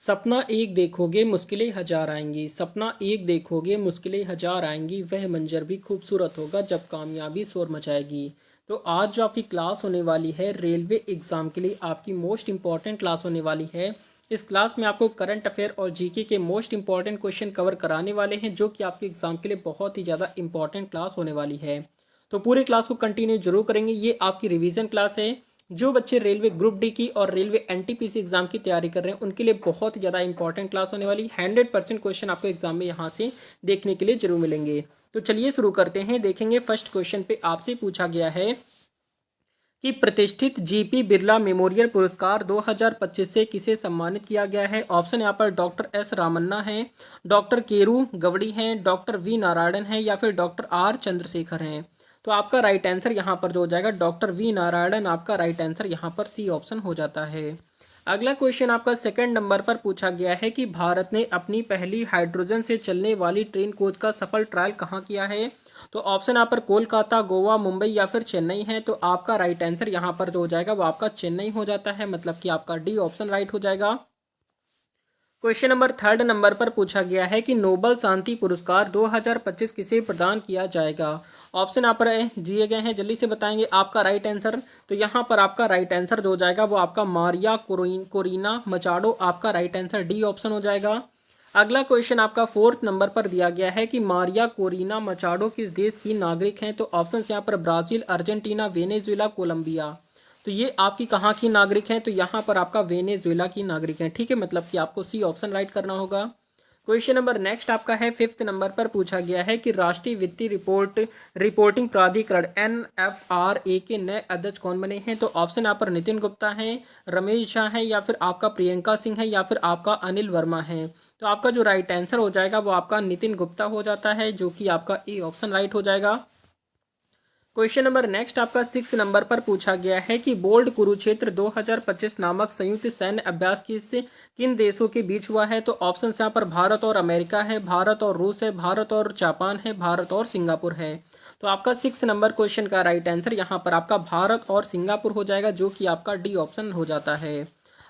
सपना एक देखोगे मुश्किलें हजार आएंगी। सपना एक देखोगे मुश्किलें हजार आएंगी, वह मंजर भी खूबसूरत होगा जब कामयाबी शोर मचाएगी। तो आज जो आपकी क्लास होने वाली है रेलवे एग्जाम के लिए, आपकी मोस्ट इंपॉर्टेंट क्लास होने वाली है। इस क्लास में आपको करंट अफेयर और जीके के मोस्ट इंपॉर्टेंट क्वेश्चन कवर कराने वाले हैं, जो कि आपके एग्जाम के लिए बहुत ही ज़्यादा इंपॉर्टेंट क्लास होने वाली है। तो पूरी क्लास को कंटिन्यू जरूर करेंगे। ये आपकी रिवीजन क्लास है। जो बच्चे रेलवे ग्रुप डी की और रेलवे एनटीपीसी एग्जाम की तैयारी कर रहे हैं उनके लिए बहुत ही ज़्यादा इंपॉर्टेंट क्लास होने वाली। 100% क्वेश्चन आपको एग्जाम में यहाँ से देखने के लिए जरूर मिलेंगे। तो चलिए शुरू करते हैं। देखेंगे फर्स्ट क्वेश्चन पे आपसे पूछा गया है कि प्रतिष्ठित जीपी बिरला मेमोरियल पुरस्कार 2025 से किसे सम्मानित किया गया है। ऑप्शन यहाँ पर डॉक्टर एस रामन्ना है, डॉक्टर केरू गवड़ी हैं, डॉक्टर वी नारायणन है या फिर डॉक्टर आर चंद्रशेखर हैं। तो आपका राइट आंसर यहाँ पर जो हो जाएगा डॉक्टर वी नारायणन, आपका राइट आंसर यहाँ पर सी ऑप्शन हो जाता है। अगला क्वेश्चन आपका सेकंड नंबर पर पूछा गया है कि भारत ने अपनी पहली हाइड्रोजन से चलने वाली ट्रेन कोच का सफल ट्रायल कहाँ किया है। तो ऑप्शन यहाँ पर कोलकाता, गोवा, मुंबई या फिर चेन्नई है। तो आपका राइट आंसर यहाँ पर जो हो जाएगा वो आपका चेन्नई हो जाता है, मतलब कि आपका डी ऑप्शन राइट हो जाएगा। क्वेश्चन नंबर थर्ड नंबर पर पूछा गया है कि नोबल शांति पुरस्कार 2025 किसे प्रदान किया जाएगा। ऑप्शन यहाँ पर दिए गए हैं, जल्दी से बताएंगे आपका राइट आंसर। तो यहाँ पर आपका राइट आंसर जो हो जाएगा वो आपका मारिया कोरिना मचाडो, आपका राइट आंसर डी ऑप्शन हो जाएगा। अगला क्वेश्चन आपका फोर्थ नंबर पर दिया गया है कि मारिया कोरिना मचाडो किस देश की नागरिक हैं। तो ऑप्शन यहाँ पर ब्राजील, अर्जेंटीना, वेनेजुएला, कोलंबिया। तो ये आपकी कहाँ की नागरिक हैं। तो यहाँ पर आपका वेनेजुएला की नागरिक हैं, ठीक है, मतलब कि आपको सी ऑप्शन राइट करना होगा। क्वेश्चन नंबर नेक्स्ट आपका है फिफ्थ नंबर पर पूछा गया है कि राष्ट्रीय वित्तीय रिपोर्टिंग प्राधिकरण NFRA के नए अध्यक्ष कौन बने हैं। तो ऑप्शन यहाँ पर नितिन गुप्ता है, रमेश झा है या फिर आपका प्रियंका सिंह है या फिर आपका अनिल वर्मा है। तो आपका जो राइट आंसर हो जाएगा वो आपका नितिन गुप्ता हो जाता है, जो कि आपका ए ऑप्शन राइट हो जाएगा। क्वेश्चन नंबर नेक्स्ट आपका 6 नंबर पर पूछा गया है कि बोल्ड कुरुक्षेत्र 2025 नामक संयुक्त सैन्य अभ्यास किन देशों के बीच हुआ है। तो ऑप्शन यहाँ पर भारत और अमेरिका है, भारत और रूस है, भारत और जापान है, भारत और सिंगापुर है। तो आपका 6 नंबर क्वेश्चन का राइट आंसर यहाँ पर आपका भारत और सिंगापुर हो जाएगा, जो कि आपका डी ऑप्शन हो जाता है।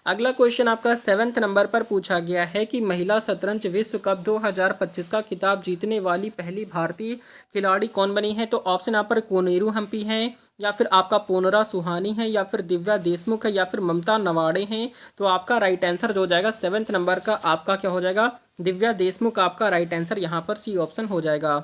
अगला क्वेश्चन आपका 7th नंबर पर पूछा गया है कि महिला शतरंज विश्व कप 2025 का खिताब जीतने वाली पहली भारतीय खिलाड़ी कौन बनी है। तो ऑप्शन यहाँ पर कोनेरू हम्पी है या फिर आपका पोनरा सुहानी है या फिर दिव्या देशमुख है या फिर ममता नवाड़े हैं। तो आपका राइट आंसर जो हो जाएगा 7th नंबर का आपका क्या हो जाएगा, दिव्या देशमुख, आपका राइट आंसर यहाँ पर सी ऑप्शन हो जाएगा।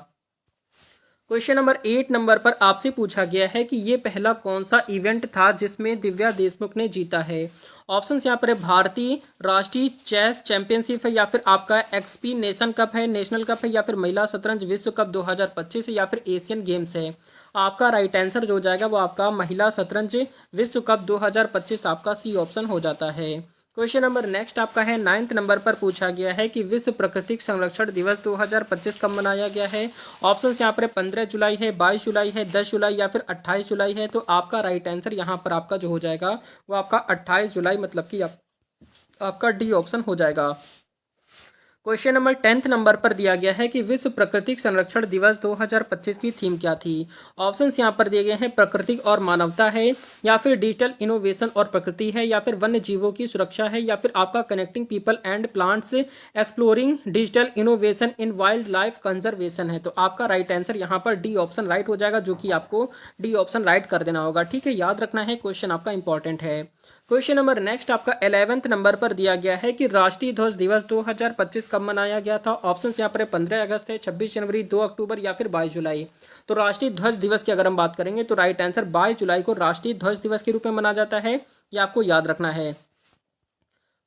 क्वेश्चन नंबर 8 नंबर पर आपसे पूछा गया है कि ये पहला कौन सा इवेंट था जिसमें दिव्या देशमुख ने जीता है। ऑप्शंस यहाँ पर है भारतीय राष्ट्रीय चेस चैंपियनशिप है या फिर आपका एक्सपी नेशन कप है, नेशनल कप है या फिर महिला शतरंज विश्व कप 2025 है या फिर एशियन गेम्स है। आपका राइट आंसर जो हो जाएगा वो आपका महिला शतरंज विश्व कप 2025, आपका सी ऑप्शन हो जाता है। क्वेश्चन नंबर नेक्स्ट आपका है 9th नंबर पर पूछा गया है कि विश्व प्राकृतिक संरक्षण दिवस 2025 कब मनाया गया है। ऑप्शंस यहाँ पर 15 जुलाई है, 22 जुलाई है, 10 जुलाई या फिर 28 जुलाई है। तो आपका राइट आंसर यहाँ पर आपका जो हो जाएगा वो आपका 28 जुलाई, मतलब कि आपका डी ऑप्शन हो जाएगा। क्वेश्चन नंबर 10th नंबर पर दिया गया है कि विश्व प्राकृतिक संरक्षण दिवस 2025 की थीम क्या थी। ऑप्शंस यहाँ पर दिए गए हैं, प्राकृतिक और मानवता है या फिर डिजिटल इनोवेशन और प्रकृति है या फिर वन्य जीवों की सुरक्षा है या फिर आपका connecting people and plants exploring digital innovation in wild life conservation है। तो आपका राइट आंसर यहाँ पर डी ऑप्शन राइट हो जाएगा, जो कि आपको डी ऑप्शन राइट कर देना होगा, ठीक है, याद रखना है, क्वेश्चन आपका इंपॉर्टेंट है। क्वेश्चन नंबर नेक्स्ट आपका 11th नंबर पर दिया गया है कि राष्ट्रीय ध्वज दिवस 2025 कब मनाया गया था। ऑप्शन यहाँ पर 15 अगस्त है, 26 जनवरी, 2 अक्टूबर या फिर 22 जुलाई। तो राष्ट्रीय ध्वज दिवस की अगर हम बात करेंगे तो राइट आंसर 22 जुलाई को राष्ट्रीय ध्वज दिवस के रूप में मनाया जाता है, यह आपको याद रखना है।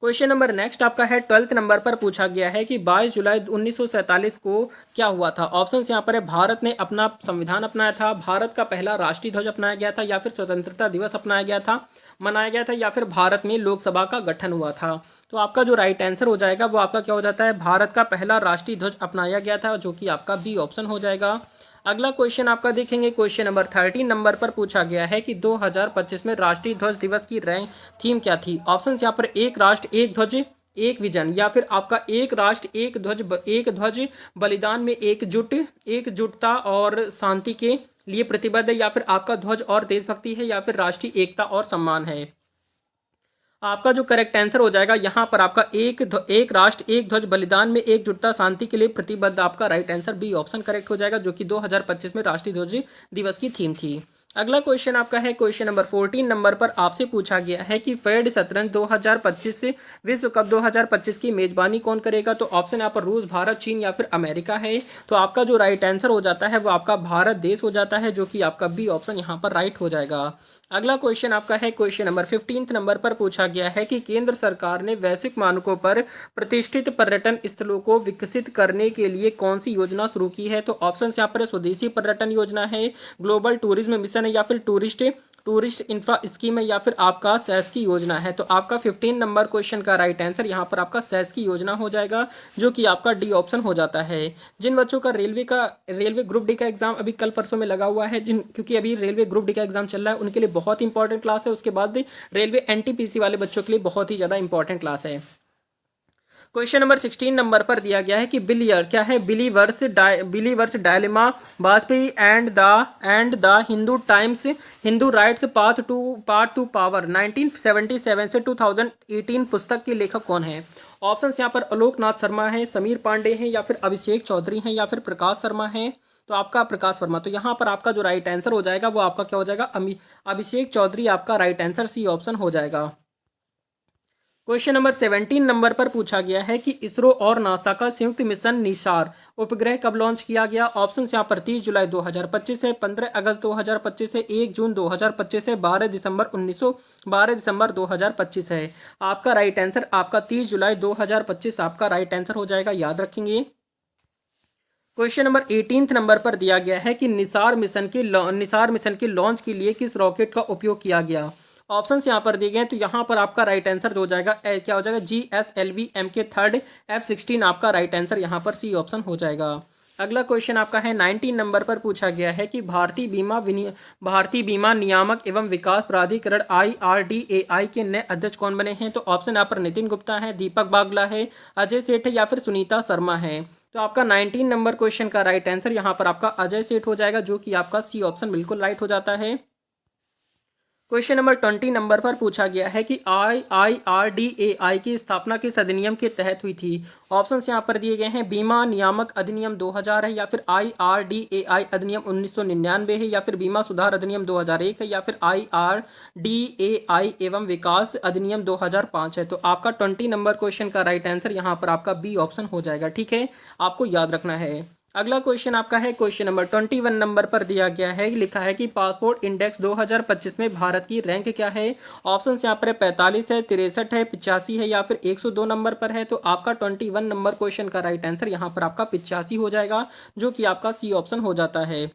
क्वेश्चन नंबर नेक्स्ट आपका है 12th नंबर पर पूछा गया है कि 22 जुलाई 1947 को क्या हुआ था। ऑप्शंस यहाँ पर है भारत ने अपना संविधान अपनाया था, भारत का पहला राष्ट्रीय ध्वज अपनाया गया था या फिर स्वतंत्रता दिवस मनाया गया था या फिर भारत में लोकसभा का गठन हुआ था। तो आपका जो राइट आंसर हो जाएगा वो आपका क्या हो जाता है, भारत का पहला राष्ट्रीय ध्वज अपनाया गया था, जो कि आपका बी ऑप्शन हो जाएगा। अगला क्वेश्चन आपका देखेंगे, क्वेश्चन नंबर 13 नंबर पर पूछा गया है कि 2025 में राष्ट्रीय ध्वज दिवस की रैंक थीम क्या थी। ऑप्शन यहाँ पर एक राष्ट्र एक ध्वज एक विजन या फिर आपका एक राष्ट्र एक ध्वज बलिदान में एकजुटता और शांति के लिए प्रतिबद्ध है या फिर आपका ध्वज और देशभक्ति है या फिर राष्ट्रीय एकता और सम्मान है। आपका जो करेक्ट आंसर हो जाएगा यहाँ पर आपका एक राष्ट्र एक ध्वज बलिदान में एकजुटता शांति के लिए प्रतिबद्ध, आपका right answer B option correct हो जाएगा, जो कि 2025 में राष्ट्रीय ध्वज दिवस की थीम थी। अगला क्वेश्चन आपका है क्वेश्चन नंबर 14 नंबर पर आपसे पूछा गया है कि फेड शतरंज 2025 से विश्व कप 2025 की मेजबानी कौन करेगा। तो ऑप्शन यहाँ पर रूस, भारत, चीन या फिर अमेरिका है। तो आपका जो राइट आंसर हो जाता है वो आपका भारत देश हो जाता है, जो कि आपका बी ऑप्शन यहाँ पर राइट हो जाएगा। अगला क्वेश्चन आपका है क्वेश्चन नंबर 15 नंबर पर पूछा गया है कि केंद्र सरकार ने वैश्विक मानकों पर प्रतिष्ठित पर्यटन स्थलों को विकसित करने के लिए कौन सी योजना शुरू की है। तो ऑप्शन यहाँ पर स्वदेशी पर्यटन योजना है, ग्लोबल टूरिज्म मिशन है या फिर टूरिस्ट इंफ्रा स्कीम है या फिर आपका सेस की योजना है। तो आपका 15 नंबर क्वेश्चन का राइट आंसर यहाँ पर आपका सेस की योजना हो जाएगा, जो कि आपका डी ऑप्शन हो जाता है। जिन बच्चों का रेलवे ग्रुप डी का एग्जाम अभी कल परसों में लगा हुआ है, क्योंकि अभी रेलवे ग्रुप डी का एग्जाम चल रहा है, उनके लिए बहुत इंपॉर्टेंट क्लास है। उसके बाद रेलवे एनटीपीसी वाले बच्चों के लिए बहुत ही ज्यादा इंपॉर्टेंट क्लास है। क्वेश्चन नंबर 16 नंबर पर दिया गया है कि बिलियर क्या है, believers dilemma, Vajpayee and the Hindu Times, Hindu rights, path to power 1977 से 2018 पुस्तक के लेखक कौन है। ऑप्शंस यहाँ पर आलोकनाथ शर्मा है, समीर पांडे हैं या फिर अभिषेक चौधरी हैं या फिर प्रकाश शर्मा है। तो आपका प्रकाश वर्मा। तो यहाँ पर आपका जो राइट आंसर हो जाएगा वो आपका क्या हो जाएगा, अभिषेक चौधरी आपका राइट आंसर सी ऑप्शन हो जाएगा। क्वेश्चन नंबर 17 नंबर पर पूछा गया है कि इसरो और नासा का संयुक्त मिशन निसार उपग्रह कब लॉन्च किया गया। ऑप्शन यहाँ पर 30 जुलाई 2025 है, 15 अगस्त 2025 है, 1 जून 2025 है, 12 दिसंबर 2025 है। आपका राइट आंसर आपका 30 जुलाई 2025 आपका राइट आंसर हो जाएगा, याद रखेंगे। क्वेश्चन नंबर 18 नंबर पर दिया गया है कि निसार मिशन के लॉन्च के लिए किस रॉकेट का उपयोग किया गया। ऑप्शंस यहाँ पर दिए गए हैं। तो यहाँ पर आपका राइट आंसर हो जाएगा क्या हो जाएगा, GSLV MK3 F-16 आपका राइट आंसर यहाँ पर सी ऑप्शन हो जाएगा। अगला क्वेश्चन आपका है 19 नंबर पर पूछा गया है कि भारतीय बीमा नियामक एवं विकास प्राधिकरण IRDAI के नए अध्यक्ष कौन बने हैं। तो ऑप्शन यहाँ पर नितिन गुप्ता है, दीपक बागला है, अजय सेठ है या फिर सुनीता शर्मा है। तो आपका 19 नंबर क्वेश्चन का राइट आंसर यहाँ पर आपका अजय सेठ हो जाएगा, जो कि आपका सी ऑप्शन बिल्कुल राइट हो जाता है। क्वेश्चन नंबर 20 नंबर पर पूछा गया है कि IRDAI की स्थापना किस अधिनियम के तहत हुई थी। ऑप्शंस यहाँ पर दिए गए हैं, बीमा नियामक अधिनियम 2000 है या फिर IRDAI अधिनियम 1999 है या फिर बीमा सुधार अधिनियम 2001 है या फिर IRDAI एवं विकास अधिनियम 2005 है। तो आपका 20 नंबर क्वेश्चन का राइट आंसर यहाँ पर आपका बी ऑप्शन हो जाएगा, ठीक है, आपको याद रखना है। अगला क्वेश्चन आपका है क्वेश्चन नंबर 21 नंबर पर दिया गया है, लिखा है कि पासपोर्ट इंडेक्स 2025 में भारत की रैंक क्या है। ऑप्शन यहाँ पर 45 है, 63 है, 85 है या फिर 102 नंबर पर है। तो आपका 21 नंबर क्वेश्चन का राइट आंसर यहाँ पर आपका 85 हो जाएगा, जो कि आपका सी ऑप्शन हो जाता है।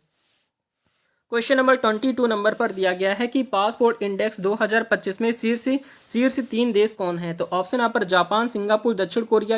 क्वेश्चन नंबर 22 नंबर पर दिया गया है कि पासपोर्ट इंडेक्स 2025 में शीर्ष 3 देश कौन है। तो ऑप्शन यहाँ पर जापान, सिंगापुर, दक्षिण कोरिया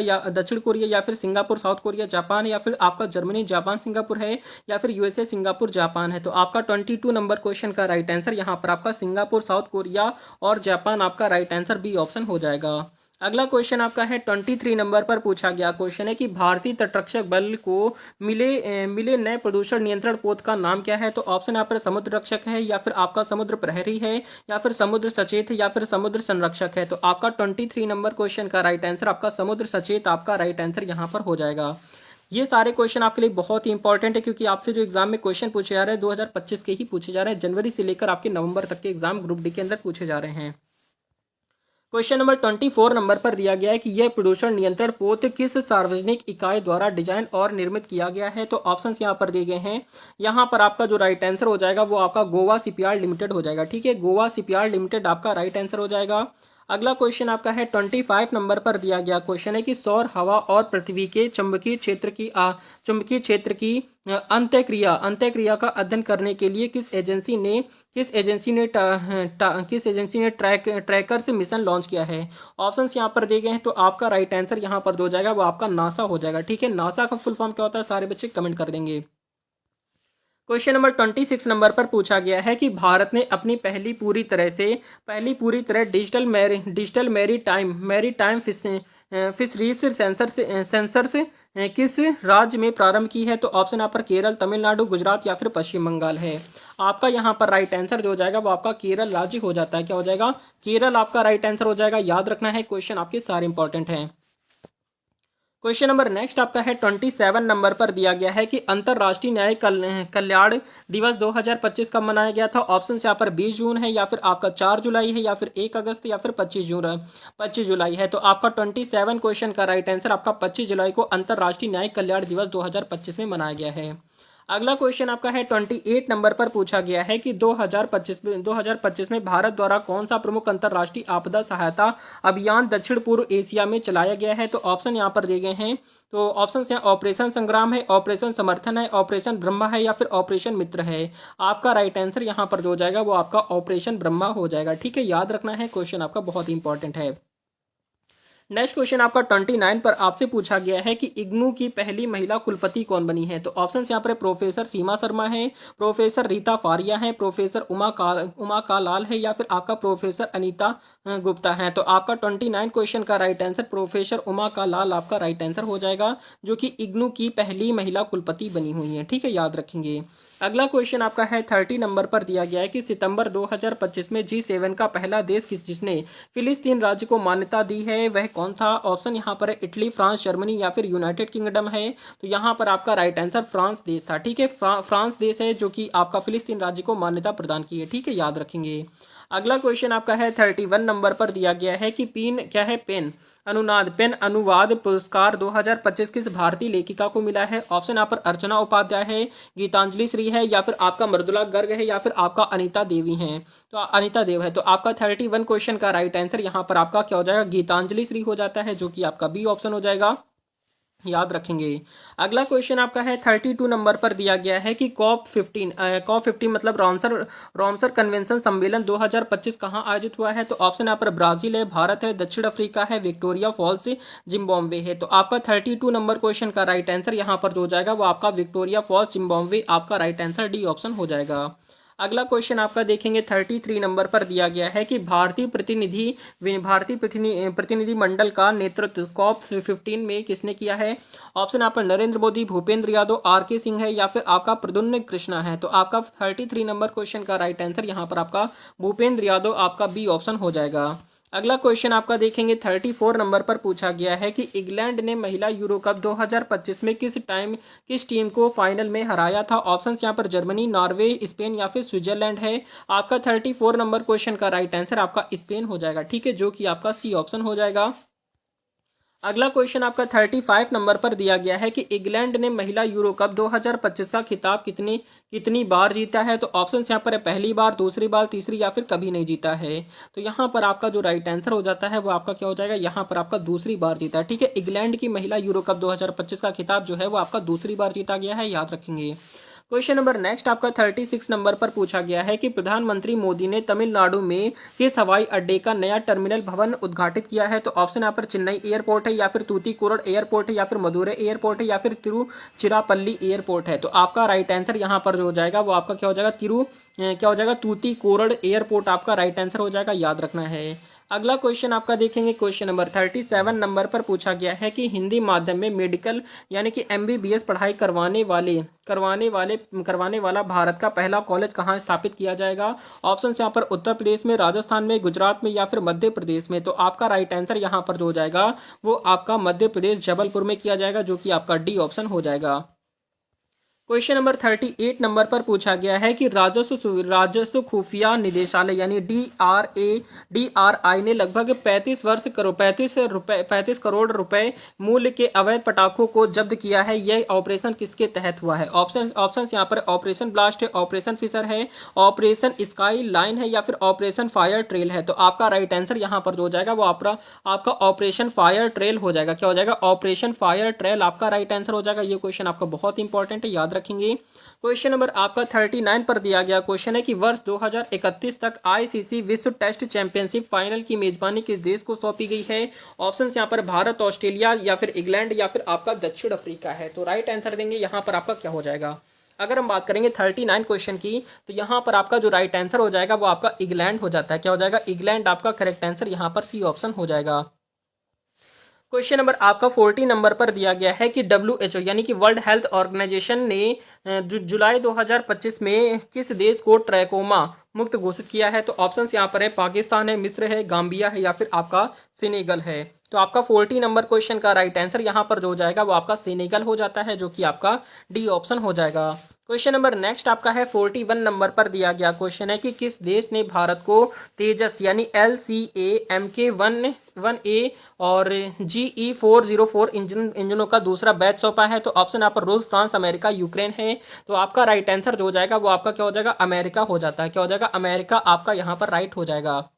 या फिर सिंगापुर, साउथ कोरिया, जापान या फिर आपका जर्मनी, जापान, सिंगापुर है या फिर USA, सिंगापुर, जापान है। तो आपका 22 नंबर क्वेश्चन का राइट आंसर यहाँ पर आपका सिंगापुर, साउथ कोरिया और जापान आपका राइट आंसर बी ऑप्शन हो जाएगा। अगला क्वेश्चन आपका है 23 नंबर पर पूछा गया क्वेश्चन है कि भारतीय तटरक्षक बल को मिले नए प्रदूषण नियंत्रण पोत का नाम क्या है। तो ऑप्शन यहाँ पर समुद्र रक्षक है या फिर आपका समुद्र प्रहरी है या फिर समुद्र सचेत है या फिर समुद्र संरक्षक है। तो आपका 23 नंबर क्वेश्चन का राइट आंसर आपका समुद्र सचेत आपका राइट आंसर यहाँ पर हो जाएगा। ये सारे क्वेश्चन आपके लिए बहुत ही इंपॉर्टेंट है, क्योंकि आपसे जो एग्जाम में क्वेश्चन पूछे जा रहे हैं 2025 के ही पूछे जा रहे हैं। जनवरी से लेकर आपके नवंबर तक के एग्जाम ग्रुप डी के अंदर पूछे जा रहे हैं। क्वेश्चन नंबर 24 नंबर पर दिया गया है कि यह प्रदूषण नियंत्रण पोत किस सार्वजनिक इकाई द्वारा डिजाइन और निर्मित किया गया है। तो ऑप्शंस यहाँ पर दिए गए हैं। यहाँ पर आपका जो राइट आंसर हो जाएगा वो आपका गोवा शिपयार्ड लिमिटेड हो जाएगा, ठीक है, गोवा शिपयार्ड लिमिटेड आपका राइट आंसर हो जाएगा। अगला क्वेश्चन आपका है 25 नंबर पर दिया गया क्वेश्चन है कि सौर हवा और पृथ्वी के चुंबकीय क्षेत्र की अंतःक्रिया का अध्ययन करने के लिए किस एजेंसी ने ट्रैकर से मिशन लॉन्च किया है। ऑप्शंस यहाँ पर दिए गए हैं। तो आपका राइट आंसर यहाँ पर हो जाएगा वो आपका नासा हो जाएगा, ठीक है। नासा का फुल फॉर्म क्या होता है सारे बच्चे कमेंट कर देंगे। क्वेश्चन नंबर 26 नंबर पर पूछा गया है कि भारत ने अपनी पहली पूरी तरह डिजिटल मैरीटाइम फिशरीज सेंसर से किस राज्य में प्रारंभ की है। तो ऑप्शन यहाँ पर केरल, तमिलनाडु, गुजरात या फिर पश्चिम बंगाल है। आपका यहाँ पर राइट आंसर जो हो जाएगा वो आपका केरल राज्य हो जाता है। क्या हो जाएगा? केरल आपका राइट आंसर हो जाएगा। याद रखना है, क्वेश्चन आपके सारे इंपॉर्टेंट हैं। क्वेश्चन नंबर नेक्स्ट आपका है 27 नंबर पर दिया गया है कि अंतरराष्ट्रीय न्यायिक कल्याण दिवस 2025 कब मनाया गया था। ऑप्शन यहाँ पर 20 जून है, या फिर आपका 4 जुलाई है, या फिर 1 अगस्त, या फिर 25 जुलाई है। तो आपका 27 क्वेश्चन का राइट आंसर आपका 25 जुलाई को अंतरराष्ट्रीय न्यायिक कल्याण दिवस 2025 में मनाया गया है। अगला क्वेश्चन आपका है 28 नंबर पर पूछा गया है कि 2025 में भारत द्वारा कौन सा प्रमुख अंतरराष्ट्रीय आपदा सहायता अभियान दक्षिण पूर्व एशिया में चलाया गया है। तो ऑप्शन यहाँ पर दिए गए हैं। तो ऑप्शन हैं ऑपरेशन संग्राम है, ऑपरेशन समर्थन है, ऑपरेशन ब्रह्मा है, या फिर ऑपरेशन मित्र है। आपका राइट आंसर यहाँ पर जो हो जाएगा वो आपका ऑपरेशन ब्रह्मा हो जाएगा। ठीक है, याद रखना है, क्वेश्चन आपका बहुत इंपॉर्टेंट है। नेक्स्ट क्वेश्चन आपका 29 पर आपसे पूछा गया है कि इग्नू की पहली महिला कुलपति कौन बनी है। तो ऑप्शन यहाँ पर प्रोफेसर सीमा शर्मा है, प्रोफेसर रीता फारिया है, प्रोफेसर उमा का लाल है, या फिर आपका प्रोफेसर अनीता गुप्ता है। तो आपका 29 क्वेश्चन का राइट आंसर प्रोफेसर उमा का लाल आपका राइट आंसर हो जाएगा, जो कि इग्नू की पहली महिला कुलपति बनी हुई है। ठीक है, याद रखेंगे। अगला क्वेश्चन आपका है 30 नंबर पर दिया गया है कि सितंबर 2025 में G7 का पहला देश जिसने फिलिस्तीन राज्य को मान्यता दी है वह कौन था। ऑप्शन यहाँ पर है इटली, फ्रांस, जर्मनी, या फिर यूनाइटेड किंगडम है। तो यहाँ पर आपका राइट आंसर फ्रांस देश था। ठीक है, फ्रांस देश है जो कि आपका फिलिस्तीन राज्य को मान्यता प्रदान की है। ठीक है, याद रखेंगे। अगला क्वेश्चन आपका है 31 नंबर पर दिया गया है कि पेन अनुवाद पुरस्कार 2025 किस भारतीय लेखिका को मिला है। ऑप्शन यहाँ पर अर्चना उपाध्याय है, गीतांजलि श्री है, या फिर आपका मृदुला गर्ग है, या फिर आपका अनीता देवी है। तो अनीता देव है। तो आपका 31 क्वेश्चन का राइट आंसर यहाँ पर आपका क्या हो जाएगा? गीतांजलि श्री हो जाता है, जो कि आपका बी ऑप्शन हो जाएगा। याद रखेंगे। अगला क्वेश्चन आपका है 32 नंबर पर दिया गया है कि कॉप 15 मतलब रॉमसर कन्वेंशन सम्मेलन 2025 कहाँ आयोजित हुआ है। तो ऑप्शन यहाँ पर ब्राजील है, भारत है, दक्षिण अफ्रीका है, विक्टोरिया फॉल्स, जिम्बाब्वे है। तो आपका 32 नंबर क्वेश्चन का राइट आंसर यहाँ पर जो हो जाएगा वो आपका विक्टोरिया फॉल्स, जिम्बाब्वे आपका राइट आंसर डी ऑप्शन हो जाएगा। अगला क्वेश्चन आपका देखेंगे 33 नंबर पर दिया गया है कि भारतीय प्रतिनिधि मंडल का नेतृत्व कॉप 15 में किसने किया है। ऑप्शन आप नरेंद्र मोदी, भूपेंद्र यादव, आर.के. सिंह है, या फिर आपका प्रद्युम्न कृष्णा है। तो आपका 33 नंबर क्वेश्चन का राइट आंसर यहाँ पर आपका भूपेंद्र यादव आपका बी ऑप्शन हो जाएगा। अगला क्वेश्चन आपका देखेंगे 34 नंबर पर पूछा गया है कि इंग्लैंड ने महिला यूरो कप 2025 में किस टीम को फाइनल में हराया था। ऑप्शंस यहाँ पर जर्मनी, नॉर्वे, स्पेन, या फिर स्विट्जरलैंड है। आपका 34 नंबर क्वेश्चन का राइट आंसर आपका स्पेन हो जाएगा। ठीक है, जो कि आपका सी ऑप्शन हो जाएगा। अगला क्वेश्चन आपका 35 नंबर पर दिया गया है कि इंग्लैंड ने महिला यूरो कप 2025 का खिताब कितनी बार जीता है। तो ऑप्शन यहाँ पर है पहली बार, दूसरी बार, तीसरी, या फिर कभी नहीं जीता है। तो यहाँ पर आपका जो राइट आंसर हो जाता है वो आपका क्या हो जाएगा? यहाँ पर आपका दूसरी बार जीता है। ठीक है, इंग्लैंड की महिला यूरो कप 2025 का खिताब जो है वो आपका दूसरी बार जीता गया है। याद रखेंगे। क्वेश्चन नंबर नेक्स्ट आपका 36 नंबर पर पूछा गया है कि प्रधानमंत्री मोदी ने तमिलनाडु में किस हवाई अड्डे का नया टर्मिनल भवन उद्घाटित किया है। तो ऑप्शन यहाँ पर चेन्नई एयरपोर्ट है, या फिर तूतीकोरन एयरपोर्ट है, या फिर मदुरै एयरपोर्ट है, या फिर तिरुचिरापल्ली एयरपोर्ट है। तो आपका राइट आंसर यहाँ पर जो हो जाएगा वो आपका क्या हो जाएगा? तूतीकोरन एयरपोर्ट आपका राइट आंसर हो जाएगा। याद रखना है। अगला क्वेश्चन आपका देखेंगे क्वेश्चन नंबर 37 नंबर पर पूछा गया है कि हिंदी माध्यम में मेडिकल यानी कि MBBS पढ़ाई करवाने वाला भारत का पहला कॉलेज कहाँ स्थापित किया जाएगा। ऑप्शन यहाँ पर उत्तर प्रदेश में, राजस्थान में, गुजरात में, या फिर मध्य प्रदेश में। तो आपका राइट आंसर यहाँ पर जो हो जाएगा वो आपका मध्य प्रदेश जबलपुर में किया जाएगा, जो कि आपका डी ऑप्शन हो जाएगा। क्वेश्चन नंबर 38 नंबर पर पूछा गया है कि राजस्व खुफिया निदेशालय यानी DRI ने लगभग 35 करोड़ रुपए मूल्य के अवैध पटाखों को जब्त किया है। यह ऑपरेशन किसके तहत हुआ है। ऑप्शन यहाँ पर ऑपरेशन ब्लास्ट है, ऑपरेशन फिशर है, ऑपरेशन स्काई लाइन है, या फिर ऑपरेशन फायर ट्रेल है। तो आपका राइट आंसर यहाँ पर जो हो जाएगा वो आपका ऑपरेशन फायर ट्रेल हो जाएगा। क्या हो जाएगा? ऑपरेशन फायर ट्रेल आपका राइट आंसर हो जाएगा। ये क्वेश्चन आपका बहुत इंपॉर्टेंट है, याद रखेंगे। क्वेश्चन नंबर आपका 39 पर दिया गया क्वेश्चन है कि वर्ष 2031 तक ICC विश्व टेस्ट चैंपियनशिप फाइनल की मेजबानी किस देश को सौंपी गई है। ऑप्शंस यहाँ पर भारत, ऑस्ट्रेलिया, या फिर इंग्लैंड, या फिर आपका दक्षिण अफ्रीका है। तो राइट आंसर देंगे यहाँ पर आपका क्या हो जाएगा। अगर हम बात करेंगे 39 क्वेश्चन की, तो यहाँ पर आपका जो राइट आंसर हो जाएगा वो आपका इंग्लैंड हो जाता है। क्या हो जाएगा? इंग्लैंड आपका करेक्ट आंसर यहाँ पर सी ऑप्शन हो जाएगा। क्वेश्चन नंबर आपका 40 नंबर पर दिया गया है कि WHO यानी कि वर्ल्ड हेल्थ ऑर्गेनाइजेशन ने जुलाई 2025 में किस देश को ट्रैकोमा मुक्त घोषित किया है। तो ऑप्शंस यहाँ पर है पाकिस्तान है, मिस्र है, गाम्बिया है या फिर आपका सेनेगल है। तो आपका 40 नंबर क्वेश्चन का राइट आंसर यहाँ पर जो हो जाएगा वो आपका सेनेगल हो जाता है, जो कि आपका डी ऑप्शन हो जाएगा। क्वेश्चन नंबर नेक्स्ट आपका है 41 नंबर पर दिया गया क्वेश्चन है कि किस देश ने भारत को तेजस यानी LCA MK-1 और GE-404 इंजनों का दूसरा बैच सौंपा है। तो ऑप्शन यहाँ पर रूस, फ्रांस, अमेरिका, यूक्रेन है। तो आपका राइट आंसर जो हो जाएगा वो आपका क्या हो जाएगा, अमेरिका हो जाता है। क्या हो जाएगा, अमेरिका आपका यहाँ पर राइट हो जाएगा।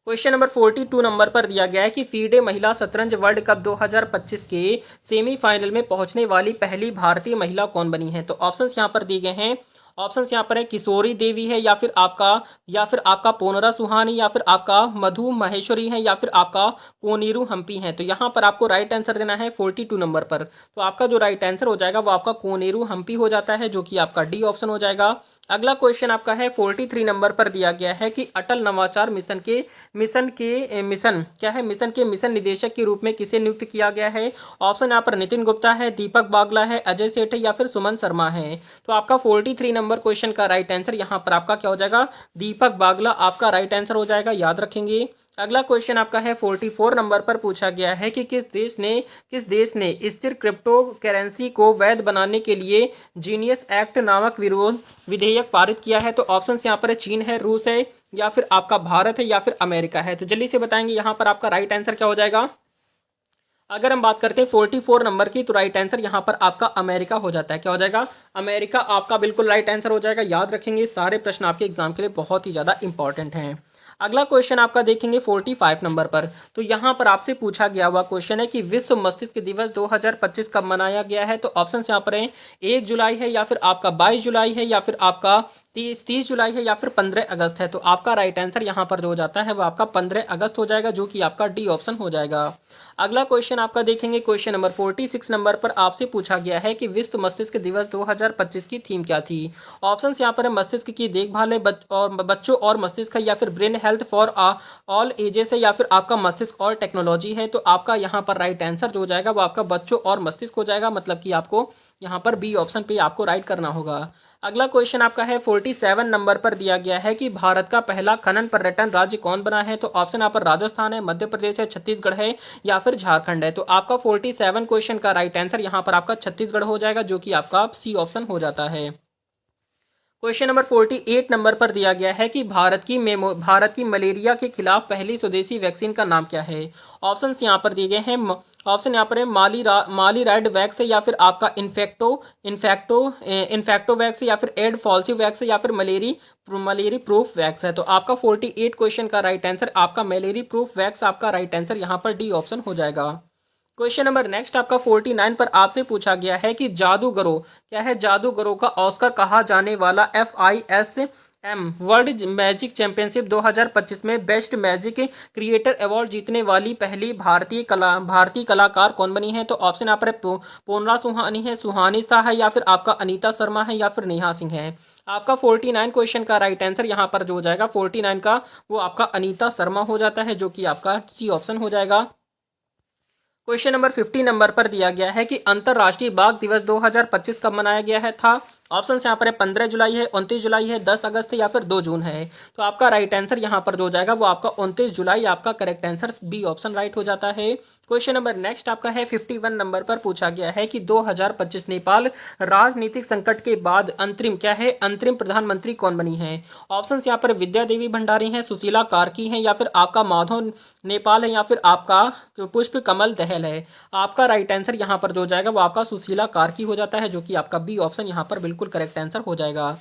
क्वेश्चन नंबर 42 नंबर पर दिया गया है कि फीडे महिला शतरंज वर्ल्ड कप 2025 के सेमीफाइनल में पहुंचने वाली पहली भारतीय महिला कौन बनी है। तो ऑप्शंस यहां पर दिए गए हैं। ऑप्शंस यहां पर है किशोरी देवी है, या फिर आपका पोनरा सुहानी, या फिर आपका मधु महेश्वरी है, या फिर आपका कोनेरू हम्पी है। तो यहां पर आपको राइट आंसर देना है 42 नंबर पर। तो आपका जो राइट आंसर हो जाएगा वो आपका कोनेरू हम्पी हो जाता है, जो कि आपका डी ऑप्शन हो जाएगा। अगला क्वेश्चन आपका है 43 नंबर पर दिया गया है कि अटल नवाचार मिशन के मिशन निदेशक के रूप में किसे नियुक्त किया गया है। ऑप्शन यहाँ पर नितिन गुप्ता है, दीपक बागला है, अजय सेठ है या फिर सुमन शर्मा है। तो आपका 43 नंबर क्वेश्चन का राइट आंसर यहाँ पर आपका क्या हो जाएगा, दीपक बागला आपका राइट आंसर हो जाएगा, याद रखेंगे। अगला क्वेश्चन आपका है 44 नंबर पर पूछा गया है कि किस देश ने स्थिर क्रिप्टो करेंसी को वैध बनाने के लिए जीनियस एक्ट नामक विरोध विधेयक पारित किया है। तो ऑप्शंस यहाँ पर है चीन है, रूस है, या फिर आपका भारत है, या फिर अमेरिका है। तो जल्दी से बताएंगे यहाँ पर आपका राइट आंसर क्या हो जाएगा। अगर हम बात करते हैं 44 नंबर की, तो राइट आंसर यहाँ पर आपका अमेरिका हो जाता है। क्या हो जाएगा, अमेरिका आपका बिल्कुल राइट आंसर हो जाएगा। याद रखेंगे सारे प्रश्न आपके एग्जाम के लिए बहुत ही ज्यादा इंपॉर्टेंट हैं। अगला क्वेश्चन आपका देखेंगे 45 नंबर पर। तो यहाँ पर आपसे पूछा गया हुआ क्वेश्चन है कि विश्व मस्तिष्क दिवस 2025 कब मनाया गया है। तो ऑप्शन यहाँ पर है 1 जुलाई है, या फिर आपका 22 जुलाई है, या फिर आपका 30 जुलाई है, या फिर 15 अगस्त है। तो आपका राइट आंसर यहाँ पर जो हो जाता है वो आपका 15 अगस्त हो जाएगा, जो कि आपका डी ऑप्शन हो जाएगा। अगला क्वेश्चन आपका देखेंगे क्वेश्चन नंबर 46 नंबर पर आपसे पूछा गया है कि विश्व मस्तिष्क दिवस 2025 की थीम क्या थी। ऑप्शंस यहाँ पर है मस्तिष्क की देखभाल है, बच्चों और मस्तिष्क है, या फिर brain health for all ages है, या फिर आपका मस्तिष्क और टेक्नोलॉजी है। तो आपका यहाँ पर राइट आंसर जो हो जाएगा वो आपका बच्चों और मस्तिष्क हो जाएगा, मतलब कि आपको यहाँ पर बी ऑप्शन पे आपको राइट करना होगा। अगला क्वेश्चन आपका है 47 नंबर पर दिया गया है कि भारत का पहला खनन पर्यटन राज्य कौन बना है। तो ऑप्शन यहाँ पर राजस्थान है, मध्य प्रदेश है, छत्तीसगढ़ है, या फिर झारखंड है। तो आपका 47 क्वेश्चन का राइट आंसर यहाँ पर आपका छत्तीसगढ़ हो जाएगा, जो कि आपका सी ऑप्शन हो जाता है। क्वेश्चन नंबर 48 नंबर पर दिया गया है कि भारत की मलेरिया के खिलाफ पहली स्वदेशी वैक्सीन का नाम क्या है। ऑप्शंस यहाँ पर दिए गए हैं। ऑप्शन यहाँ पर है माली राइड वैक्स, या फिर आपका इन्फेक्टो वैक्स, या फिर एड फॉल्सी वैक्स, या फिर मलेरी प्रूफ वैक्स है। तो आपका 48 क्वेश्चन का राइट आंसर आपका मलेरी प्रूफ वैक्स आपका राइट आंसर यहाँ पर डी ऑप्शन हो जाएगा। क्वेश्चन नंबर नेक्स्ट आपका 49 पर आपसे पूछा गया है कि जादूगरों क्या है, जादूगरों का ऑस्कर कहा जाने वाला FISM वर्ल्ड मैजिक चैंपियनशिप 2025 में बेस्ट मैजिक क्रिएटर अवार्ड जीतने वाली पहली भारतीय कलाकार कौन बनी है। तो ऑप्शन यहाँ पर पोनरा सुहानी है, सुहानी शाह है, या फिर आपका अनीता शर्मा है, या फिर नेहा सिंह है। आपका 49 क्वेश्चन का राइट आंसर यहाँ पर जो हो जाएगा 49 का वो आपका अनीता शर्मा हो जाता है, जो कि आपका सी ऑप्शन हो जाएगा। क्वेश्चन नंबर 50 नंबर पर दिया गया है कि अंतरराष्ट्रीय बाघ दिवस 2025 कब मनाया गया है था। ऑप्शन यहाँ पर है 15 जुलाई है, 29 जुलाई है, 10 अगस्त है, या फिर 2 जून है। तो आपका राइट आंसर यहाँ पर जो हो जाएगा वो आपका 29 जुलाई आपका correct answer B option right हो जाता है। क्वेश्चन नंबर नेक्स्ट आपका है 51 नंबर पर पूछा गया है कि 2025 नेपाल राजनीतिक संकट के बाद अंतरिम प्रधानमंत्री कौन बनी है। ऑप्शन यहाँ पर विद्या देवी भंडारी है, सुशीला कार्की है, या फिर आपका माधव नेपाल है, या फिर आपका पुष्प कमल दहल है। आपका राइट आंसर यहाँ पर जो हो जाएगा वो आपका सुशीला कार्की हो जाता है, जो कि आपका बी ऑप्शन यहाँ पर बिल्कुल करेक्ट आंसर हो जाएगा।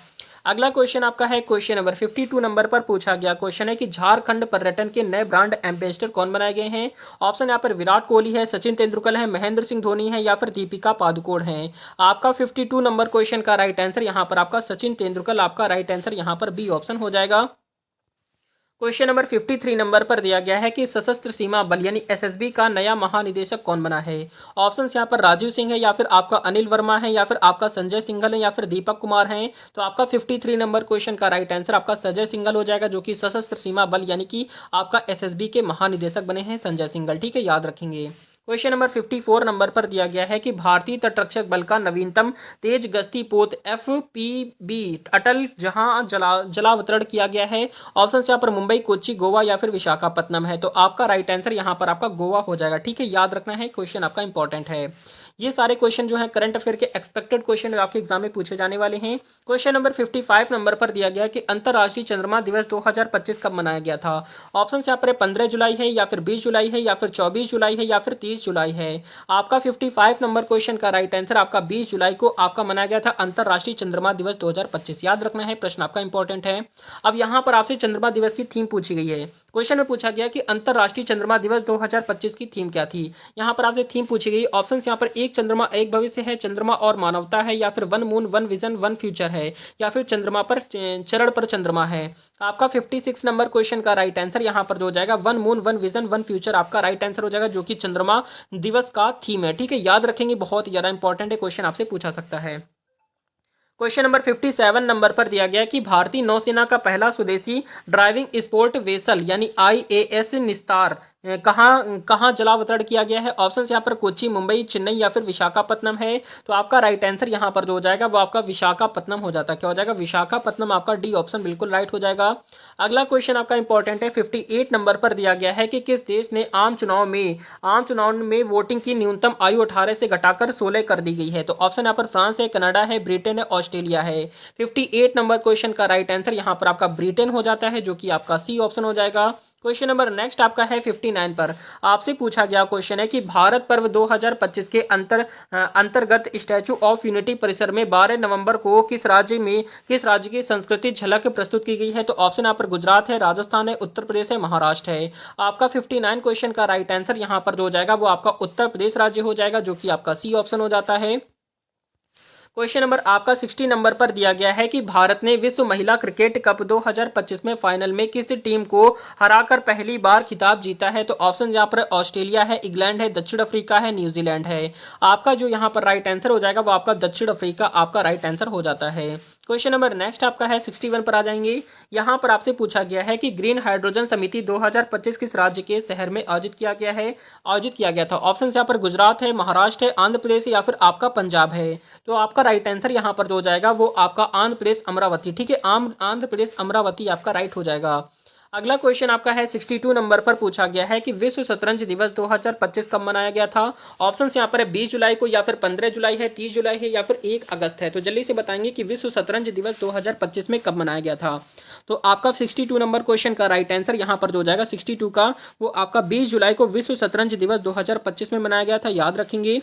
अगला क्वेश्चन आपका है क्वेश्चन नंबर 52 नंबर पर पूछा गया क्वेश्चन है कि झारखंड पर्यटन के नए ब्रांड एम्बेसडर कौन बनाए गए हैं। ऑप्शन यहाँ पर विराट कोहली है, सचिन तेंदुलकर है, महेंद्र सिंह धोनी है, या फिर दीपिका पादुकोण है। आपका 52 नंबर क्वेश्चन का राइट आंसर यहाँ पर आपका सचिन तेंदुलकर आपका राइट आंसर यहाँ पर बी ऑप्शन हो जाएगा। क्वेश्चन नंबर 53 नंबर पर दिया गया है कि सशस्त्र सीमा बल यानी एसएसबी का नया महानिदेशक कौन बना है। ऑप्शंस यहाँ पर राजीव सिंह है, या फिर आपका अनिल वर्मा है, या फिर आपका संजय सिंघल है, या फिर दीपक कुमार है। तो आपका 53 नंबर क्वेश्चन का राइट आंसर आपका संजय सिंघल हो जाएगा, जो कि सशस्त्र सीमा बल यानी कि आपका एसएसबी के महानिदेशक बने हैं संजय सिंघल। ठीक है, याद रखेंगे। क्वेश्चन नंबर 54 नंबर पर दिया गया है कि भारतीय तटरक्षक बल का नवीनतम तेज गश्ती पोत एफपीबी अटल जहां जलावतरण किया गया है। ऑप्शन यहाँ पर मुंबई, कोच्चि, गोवा या फिर विशाखापट्टनम है। तो आपका राइट आंसर यहाँ पर आपका गोवा हो जाएगा। ठीक है, याद रखना है, क्वेश्चन आपका इंपॉर्टेंट है। ये सारे क्वेश्चन जो है करंट अफेयर के एक्सपेक्टेड क्वेश्चन आपके एग्जाम में पूछे जाने वाले हैं। क्वेश्चन नंबर 55 नंबर पर दिया गया कि अंतरराष्ट्रीय चंद्रमा दिवस 2025 कब मनाया गया था। ऑप्शन यहाँ पर 15 जुलाई है, या फिर 20 जुलाई है, या फिर 24 जुलाई है, या फिर 30 जुलाई है। आपका 55 नंबर क्वेश्चन का राइट आंसर आपका 20 जुलाई को आपका मनाया गया था अंतरराष्ट्रीय चंद्रमा दिवस 2025। याद रखना है, प्रश्न आपका इंपॉर्टेंट है। अब यहाँ पर आपसे चंद्रमा दिवस की थीम पूछी गई है। क्वेश्चन में पूछा गया कि अंतरराष्ट्रीय चंद्रमा दिवस 2025 की थीम क्या थी। यहाँ पर आपसे थीम पूछी गई। ऑप्शन यहाँ पर एक चंद्रमा एक भविष्य है, चंद्रमा और मानवता है, या फिर one moon one vision one future है, या फिर चंद्रमा पर चरण पर चंद्रमा है। आपका 56 नंबर क्वेश्चन का राइट आंसर यहाँ पर जो हो जाएगा one moon one vision one future आपका राइट आंसर हो जाएगा, जो कि चंद्रमा दिवस का थीम है। ठीक है, याद रखेंगे, बहुत ज्यादा इंपॉर्टेंट है, क्वेश्चन आपसे पूछा सकता है। क्वेश्चन नंबर 57 नंबर पर दिया गया कि भारतीय नौसेना का पहला स्वदेशी ड्राइविंग स्पोर्ट वेसल यानी आईएएस निस्तार कहाँ जलावतरण किया गया है। ऑप्शन यहाँ पर कोच्चि, मुंबई, चेन्नई या फिर विशाखापट्टनम है। तो आपका राइट आंसर यहाँ पर जो हो जाएगा वो आपका विशाखापट्टनम हो जाता है। क्या हो जाएगा, विशाखापट्टनम। आपका डी ऑप्शन बिल्कुल राइट हो जाएगा। अगला क्वेश्चन आपका इंपॉर्टेंट है। 58 नंबर पर दिया गया है कि किस देश ने आम चुनाव में वोटिंग की न्यूनतम आयु 18 से घटाकर 16 कर दी गई है। तो ऑप्शन यहाँ पर फ्रांस है, कनाडा है, ब्रिटेन है, ऑस्ट्रेलिया है। 58 नंबर क्वेश्चन का राइट आंसर यहाँ पर आपका ब्रिटेन हो जाता है, जो कि आपका सी ऑप्शन हो जाएगा। क्वेश्चन नंबर नेक्स्ट आपका है 59 पर। आपसे पूछा गया क्वेश्चन है कि भारत पर्व 2025 के अंतर्गत स्टैचू ऑफ यूनिटी परिसर में 12 नवंबर को किस राज्य की संस्कृति झलक प्रस्तुत की गई है। तो ऑप्शन यहाँ पर गुजरात है, राजस्थान है, उत्तर प्रदेश है, महाराष्ट्र है। आपका 59 क्वेश्चन का राइट आंसर यहाँ पर जो हो जाएगा वो आपका उत्तर प्रदेश राज्य हो जाएगा, जो कि आपका सी ऑप्शन हो जाता है। क्वेश्चन नंबर आपका 60 नंबर पर दिया गया है कि भारत ने विश्व महिला क्रिकेट कप 2025 में फाइनल में किस टीम को हराकर पहली बार खिताब जीता है। तो ऑप्शन यहाँ पर ऑस्ट्रेलिया है, इंग्लैंड है, दक्षिण अफ्रीका है, न्यूजीलैंड है। आपका जो यहाँ पर राइट आंसर हो जाएगा वो आपका दक्षिण अफ्रीका आपका राइट आंसर हो जाता है। क्वेश्चन नंबर नेक्स्ट आपका है 61 पर आ जाएंगे। यहाँ पर आपसे पूछा गया है कि ग्रीन हाइड्रोजन समिति 2025 किस राज्य के शहर में आयोजित किया गया था। ऑप्शन यहाँ पर गुजरात है, महाराष्ट्र है, आंध्र प्रदेश या फिर आपका पंजाब है। तो आपका राइट आंसर यहाँ पर जो हो जाएगा वो आपका आंध्र प्रदेश अमरावती। ठीक है, आंध्र प्रदेश अमरावती आपका राइट हो जाएगा। अगला क्वेश्चन आपका है 62 नंबर पर पूछा गया है कि विश्व शतरंज दिवस 2025 कब मनाया गया था। ऑप्शंस यहाँ पर है 20 जुलाई को, या फिर 15 जुलाई है, 30 जुलाई है, या फिर 1 अगस्त है। तो जल्दी से बताएंगे कि विश्व शतरंज दिवस 2025 में कब मनाया गया था। तो आपका 62 नंबर क्वेश्चन का राइट आंसर यहाँ पर जो हो जाएगा 62 का वो आपका 20 जुलाई को विश्व शतरंज दिवस 2025 में मनाया गया था। याद रखेंगे।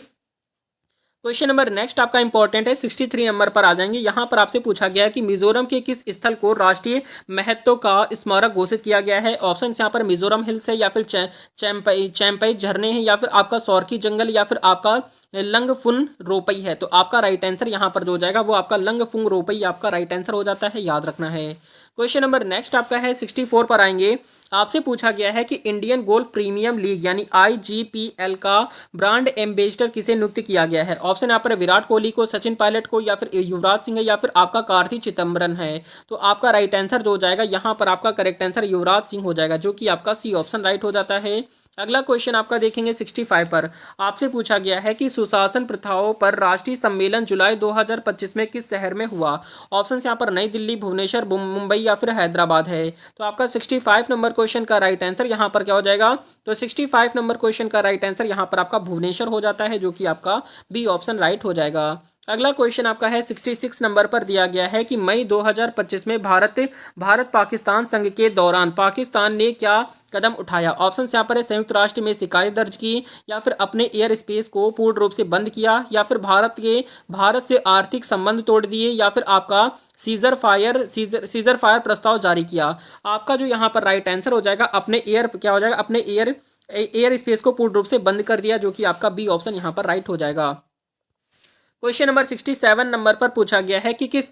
क्वेश्चन नंबर नेक्स्ट आपका इंपॉर्टेंट है। 63 नंबर पर आ जाएंगे। यहाँ पर आपसे पूछा गया है कि मिजोरम के किस स्थल को राष्ट्रीय महत्व का स्मारक घोषित किया गया है। ऑप्शन यहाँ पर मिजोरम हिल्स है, या फिर चैम्पई झरने हैं, या फिर आपका सौरकी जंगल, या फिर आपका लंगफुन रोपई है। तो आपका राइट आंसर यहाँ पर जो हो जाएगा वो आपका लंगफुंग रोपई आपका राइट आंसर हो जाता है। याद रखना है। क्वेश्चन नंबर नेक्स्ट आपका है 64 पर आएंगे। आपसे पूछा गया है कि इंडियन गोल्फ प्रीमियम लीग यानी आईजीपीएल का ब्रांड एम्बेसडर किसे नियुक्त किया गया है। ऑप्शन यहाँ पर विराट कोहली को, सचिन पायलट को, या फिर युवराज सिंह है, या फिर आपका कार्ति चिदम्बरम है। तो आपका राइट आंसर जो हो जाएगा यहाँ पर आपका करेक्ट आंसर युवराज सिंह हो जाएगा, जो कि आपका सी ऑप्शन राइट हो जाता है। अगला क्वेश्चन आपका देखेंगे 65 पर। आपसे पूछा गया है कि सुशासन प्रथाओं पर राष्ट्रीय सम्मेलन जुलाई 2025 में किस शहर में हुआ। ऑप्शन यहाँ पर नई दिल्ली, भुवनेश्वर, मुंबई या फिर हैदराबाद है। तो आपका 65 नंबर क्वेश्चन का राइट आंसर यहाँ पर क्या हो जाएगा। तो 65 नंबर क्वेश्चन का राइट आंसर यहाँ पर आपका भुवनेश्वर हो जाता है, जो कि आपका बी ऑप्शन राइट हो जाएगा। अगला क्वेश्चन आपका है 66 नंबर पर दिया गया है कि मई 2025 में भारत पाकिस्तान संघ के दौरान पाकिस्तान ने क्या कदम उठाया। ऑप्शन यहाँ पर है संयुक्त राष्ट्र में शिकायत दर्ज की, या फिर अपने एयर स्पेस को पूर्ण रूप से बंद किया, या फिर भारत से आर्थिक संबंध तोड़ दिए, या फिर आपका सीजर फायर प्रस्ताव जारी किया। आपका जो यहाँ पर राइट आंसर हो जाएगा अपने एयर स्पेस को पूर्ण रूप से बंद कर दिया, जो कि आपका बी ऑप्शन यहाँ पर राइट हो जाएगा। क्वेश्चन नंबर 67 नंबर पर पूछा गया है कि किस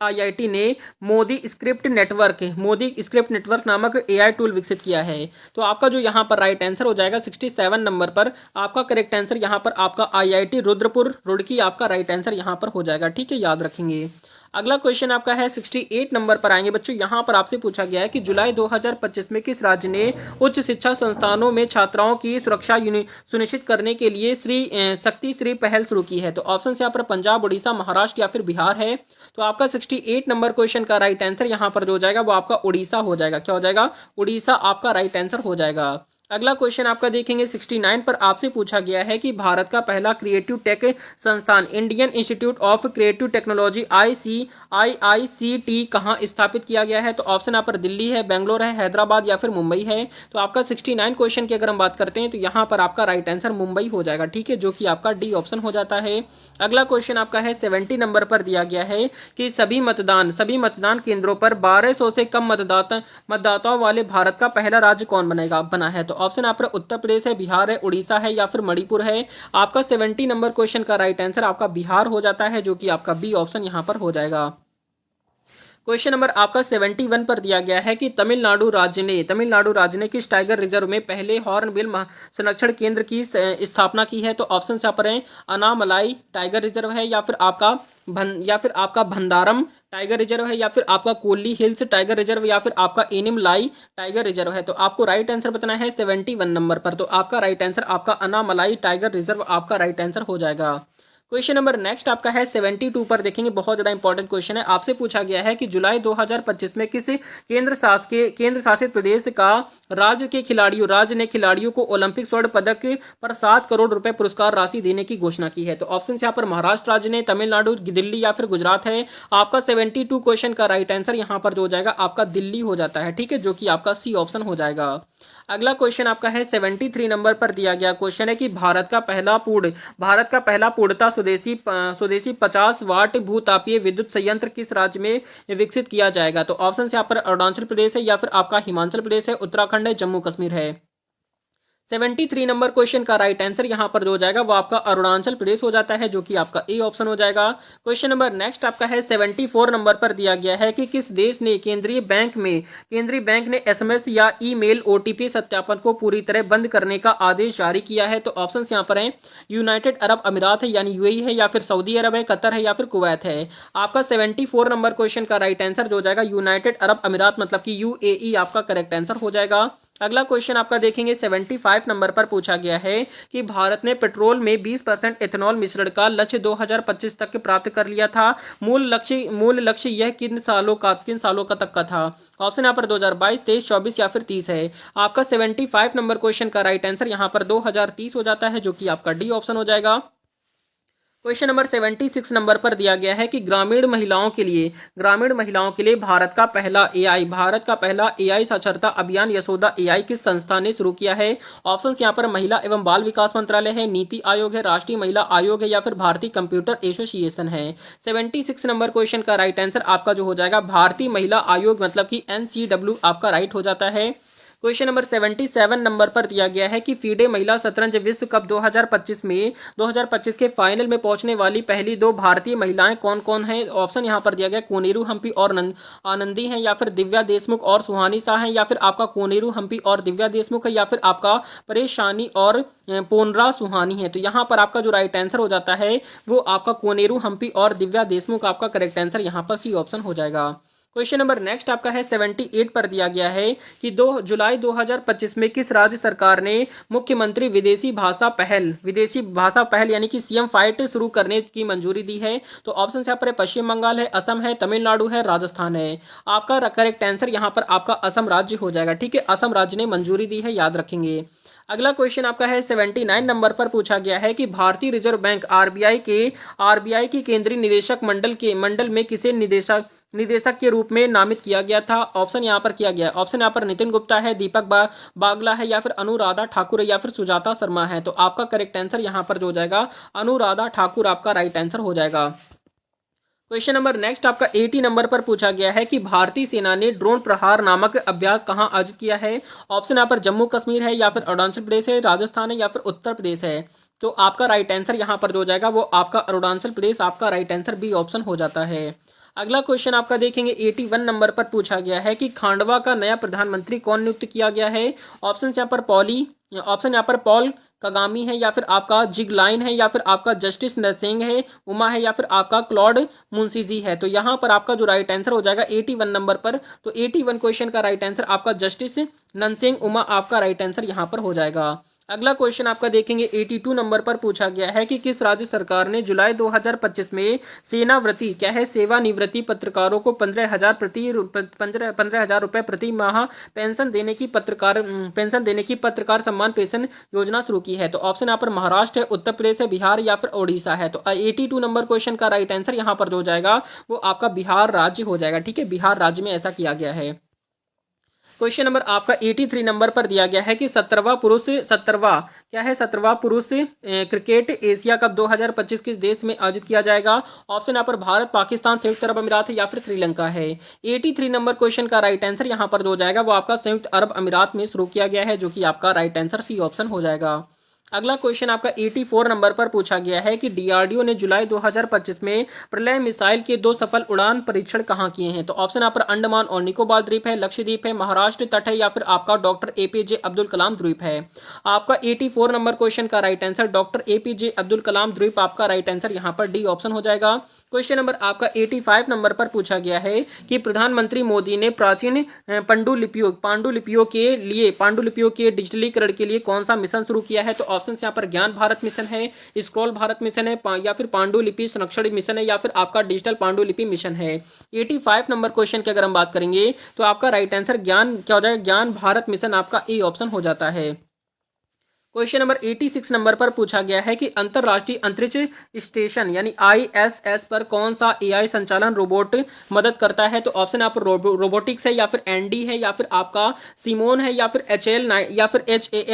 आईआईटी ने मोदी स्क्रिप्ट नेटवर्क नामक एआई टूल विकसित किया है। तो आपका जो यहाँ पर राइट आंसर हो जाएगा 67 नंबर पर आपका करेक्ट आंसर यहाँ पर आपका आईआईटी रुद्रपुर रुड़की आपका राइट आंसर यहाँ पर हो जाएगा। ठीक है, याद रखेंगे। अगला क्वेश्चन आपका है 68 नंबर पर आएंगे बच्चों। यहाँ पर आपसे पूछा गया है कि जुलाई 2025 में किस राज्य ने उच्च शिक्षा संस्थानों में छात्राओं की सुरक्षा सुनिश्चित करने के लिए शक्ति श्री पहल शुरू की है। तो ऑप्शन यहाँ पर पंजाब, उड़ीसा, महाराष्ट्र या फिर बिहार है। तो आपका 68 नंबर क्वेश्चन का राइट आंसर यहाँ पर जो हो जाएगा वो आपका उड़ीसा हो जाएगा। क्या हो जाएगा? उड़ीसा आपका राइट आंसर हो जाएगा। अगला क्वेश्चन आपका देखेंगे 69 पर आपसे पूछा गया है कि भारत का पहला क्रिएटिव टेक संस्थान Indian institute of creative technology IICT कहाँ स्थापित किया गया है। तो ऑप्शन यहाँ पर दिल्ली है, बेंगलोर है, हैदराबाद या फिर मुंबई है। तो आपका 69 क्वेश्चन की अगर हम बात करते हैं तो यहाँ पर आपका राइट आंसर मुंबई हो जाएगा। ठीक है, जो कि आपका डी ऑप्शन हो जाता है। अगला क्वेश्चन आपका है 70 नंबर पर दिया गया है कि सभी मतदान केंद्रों पर 1200 से कम मतदाताओं वाले भारत का पहला राज्य कौन बना है। तो ऑप्शन आप उत्तर प्रदेश है, बिहार है, उड़ीसा है या फिर मणिपुर है। आपका 70 नंबर क्वेश्चन का राइट आंसर आपका बिहार हो जाता है, जो कि आपका बी ऑप्शन यहां पर हो जाएगा। क्वेश्चन नंबर आपका 71 पर दिया गया है कि तमिलनाडु राज्य ने किस टाइगर रिजर्व में पहले हॉर्नबिल संरक्षण केंद्र की स्थापना की है। तो ऑप्शन यहाँ पर है अनामलाई टाइगर रिजर्व है या फिर आपका भंडारम टाइगर रिजर्व है या फिर आपका कोल्ली हिल्स टाइगर रिजर्व या फिर आपका एनिमलाई टाइगर रिजर्व है। तो आपको राइट आंसर बताना है 71 नंबर पर। तो आपका राइट आंसर आपका अनामलाई टाइगर रिजर्व आपका राइट आंसर हो जाएगा। क्वेश्चन नंबर नेक्स्ट आपका है 72 पर देखेंगे, बहुत ज्यादा इंपॉर्टेंट क्वेश्चन है। आपसे पूछा गया है कि जुलाई 2025 में किस केंद्र शासित प्रदेश का राज्य ने खिलाड़ियों को ओलंपिक स्वर्ण पदक पर 7 करोड़ रुपए पुरस्कार राशि देने की घोषणा की है। तो ऑप्शन यहाँ पर महाराष्ट्र राज्य ने, तमिलनाडु, दिल्ली या फिर गुजरात है। आपका 72 क्वेश्चन का राइट आंसर यहाँ पर जो हो जाएगा आपका दिल्ली हो जाता है। ठीक है, जो कि आपका सी ऑप्शन हो जाएगा। अगला क्वेश्चन आपका है 73 नंबर पर दिया गया क्वेश्चन है कि भारत का पहला पूर्णतः स्वदेशी 50 वाट भूतापीय विद्युत संयंत्र किस राज्य में विकसित किया जाएगा। तो ऑप्शन यहाँ पर अरुणाचल प्रदेश है या फिर आपका हिमाचल प्रदेश है, उत्तराखंड है, जम्मू कश्मीर है। 73 नंबर क्वेश्चन का राइट आंसर यहां पर जो हो जाएगा वो आपका अरुणाचल प्रदेश हो जाता है, जो कि आपका ए ऑप्शन हो जाएगा। क्वेश्चन नंबर नेक्स्ट आपका है 74 नंबर पर दिया गया है कि किस देश ने केंद्रीय बैंक ने एसएमएस या ईमेल ओटीपी सत्यापन को पूरी तरह बंद करने का आदेश जारी किया है। तो ऑप्शन यहाँ पर है यूनाइटेड अरब अमीरात है यानी यूएई है या फिर सऊदी अरब है, कतर है या फिर कुवैत है। आपका 74 नंबर क्वेश्चन का राइट आंसर जो हो जाएगा यूनाइटेड अरब अमीरात मतलब कि यूएई आपका करेक्ट आंसर हो जाएगा। अगला क्वेश्चन आपका देखेंगे 75 नंबर पर पूछा गया है कि भारत ने पेट्रोल में 20% एथेनॉल मिश्रण का लक्ष्य 2025 तक प्राप्त कर लिया था। मूल लक्ष्य यह किन सालों का तक का था। ऑप्शन यहाँ पर 2022, 23, 24 या फिर 30 है। आपका 75 नंबर क्वेश्चन का राइट आंसर यहाँ पर 2030 हो जाता है, जो कि आपका डी ऑप्शन हो जाएगा। क्वेश्चन नंबर 76 नंबर पर दिया गया है कि ग्रामीण महिलाओं के लिए भारत का पहला एआई साक्षरता अभियान यशोदा एआई किस संस्था ने शुरू किया है। ऑप्शंस यहाँ पर महिला एवं बाल विकास मंत्रालय है, नीति आयोग है, राष्ट्रीय महिला आयोग है या फिर भारतीय कंप्यूटर एसोसिएशन है। 76 नंबर क्वेश्चन का राइट आंसर आपका जो हो जाएगा भारतीय महिला आयोग मतलब कि NCW आपका राइट हो जाता है। क्वेश्चन नंबर 77 नंबर पर दिया गया है कि फीडे महिला शतरंज विश्व कप 2025 के फाइनल में पहुंचने वाली पहली 2 भारतीय महिलाएं कौन कौन हैं। ऑप्शन यहां पर दिया गया कोनेरू हम्पी और आनंदी हैं या फिर दिव्या देशमुख और सुहानी शाह हैं या फिर आपका कोनेरू हम्पी और दिव्या देशमुख है या फिर आपका परेशानी और पोनरा सुहानी है। तो यहाँ पर आपका जो राइट आंसर हो जाता है वो आपका कोनेरू हम्पी और दिव्या देशमुख आपका करेक्ट आंसर यहाँ पर सी ऑप्शन हो जाएगा। क्वेश्चन नंबर नेक्स्ट आपका है 78 पर दिया गया है कि 2 जुलाई 2025 में किस राज्य सरकार ने मुख्यमंत्री विदेशी भाषा पहल यानी कि सीएम फाइट शुरू करने की मंजूरी दी है। तो ऑप्शन यहाँ पर पश्चिम बंगाल है, असम है, तमिलनाडु है, राजस्थान है। आपका करेक्ट आंसर यहाँ पर आपका असम राज्य हो जाएगा। ठीक है, असम राज्य ने मंजूरी दी है, याद रखेंगे। अगला क्वेश्चन आपका है 79 नंबर पर पूछा गया है कि भारतीय रिजर्व बैंक आरबीआई की केंद्रीय निदेशक मंडल में किसे निदेशक के रूप में नामित किया गया था। ऑप्शन यहाँ पर किया गया है, ऑप्शन यहाँ पर नितिन गुप्ता है, दीपक बागला है या फिर अनुराधा ठाकुर है या फिर सुजाता शर्मा है। तो आपका करेक्ट आंसर यहाँ पर जो हो जाएगा अनुराधा ठाकुर आपका राइट आंसर हो जाएगा। क्वेश्चन नंबर नेक्स्ट आपका 80 नंबर पर पूछा गया है कि भारतीय सेना ने ड्रोन प्रहार नामक अभ्यास कहां आयोजित किया है। ऑप्शन यहाँ पर जम्मू कश्मीर है या फिर अरुणाचल प्रदेश है, राजस्थान है या फिर उत्तर प्रदेश है। तो आपका राइट आंसर यहाँ पर जो हो जाएगा वो आपका अरुणाचल प्रदेश, आपका राइट आंसर बी ऑप्शन हो जाता है। अगला क्वेश्चन आपका देखेंगे 81 नंबर पर पूछा गया है कि खांडवा का नया प्रधानमंत्री कौन नियुक्त किया गया है। ऑप्शन यहाँ पर पॉल कगामी है, या फिर आपका जिगलाइन है, या फिर आपका जस्टिस नरसिंह है, उमा है, या फिर आपका क्लॉड मुंशीजी है। तो यहाँ पर आपका जो राइट आंसर हो जाएगा 81 नंबर पर, तो 81 क्वेश्चन का राइट आंसर आपका जस्टिस नरसिंह उमा आपका राइट आंसर यहाँ पर हो जाएगा। अगला क्वेश्चन आपका देखेंगे 82 नंबर पर पूछा गया है कि किस राज्य सरकार ने जुलाई 2025 में सेवानिवृत्ति क्या है सेवानिवृत्ति पत्रकारों को 15,000 रुपए प्रति माह पेंशन देने की पत्रकार सम्मान पेंशन योजना शुरू की है। तो ऑप्शन यहाँ पर महाराष्ट्र है, उत्तर प्रदेश है, बिहार या फिर ओडिशा है। तो 82 नंबर क्वेश्चन का राइट आंसर यहाँ पर जो हो जाएगा वो आपका बिहार राज्य हो जाएगा। ठीक है, बिहार राज्य में ऐसा किया गया है। क्वेश्चन नंबर आपका 83 नंबर पर दिया गया है कि 17वां पुरुष क्रिकेट एशिया कप 2025 किस देश में आयोजित किया जाएगा। ऑप्शन यहाँ पर भारत, पाकिस्तान, संयुक्त अरब अमीरात या फिर श्रीलंका है। 83 नंबर क्वेश्चन का राइट आंसर यहाँ पर जो हो जाएगा वो आपका संयुक्त अरब अमीरात में शुरू किया गया है, जो कि आपका राइट आंसर सी ऑप्शन हो जाएगा। अगला क्वेश्चन आपका 84 नंबर पर पूछा गया है कि डीआरडीओ ने जुलाई 2025 में प्रलय मिसाइल के 2 सफल उड़ान परीक्षण कहां किए हैं। तो ऑप्शन यहाँ पर अंडमान और निकोबार द्वीप है, लक्षद्वीप है, महाराष्ट्र तट है, या फिर आपका डॉक्टर एपीजे अब्दुल कलाम द्वीप है। आपका 84 नंबर क्वेश्चन का right answer doctor APJ Abdul Kalam द्वीप आपका राइट आंसर यहाँ पर डी ऑप्शन हो जाएगा। क्वेश्चन नंबर आपका 85 नंबर पर पूछा गया है कि प्रधानमंत्री मोदी ने प्राचीन पांडुलिपियों के डिजिटलीकरण के लिए कौन सा मिशन शुरू किया है। तो ऑप्शन यहाँ पर ज्ञान भारत मिशन है, स्क्रॉल भारत मिशन है, या फिर पांडुलिपि संरक्षण मिशन है, या फिर आपका डिजिटल पांडुलिपि मिशन है। 85 नंबर क्वेश्चन की अगर हम बात करेंगे तो आपका राइट आंसर ज्ञान क्या हो जाएगा, ज्ञान भारत मिशन आपका ए ऑप्शन हो जाता है। क्वेश्चन नंबर 86 नंबर पर पूछा गया है कि अंतरराष्ट्रीय अंतरिक्ष स्टेशन यानी आईएसएस पर कौन सा एआई संचालन रोबोट मदद करता है। तो ऑप्शन आप रोबोटिक्स है, या फिर एनडी है, या फिर आपका सीमोन है, या फिर HAL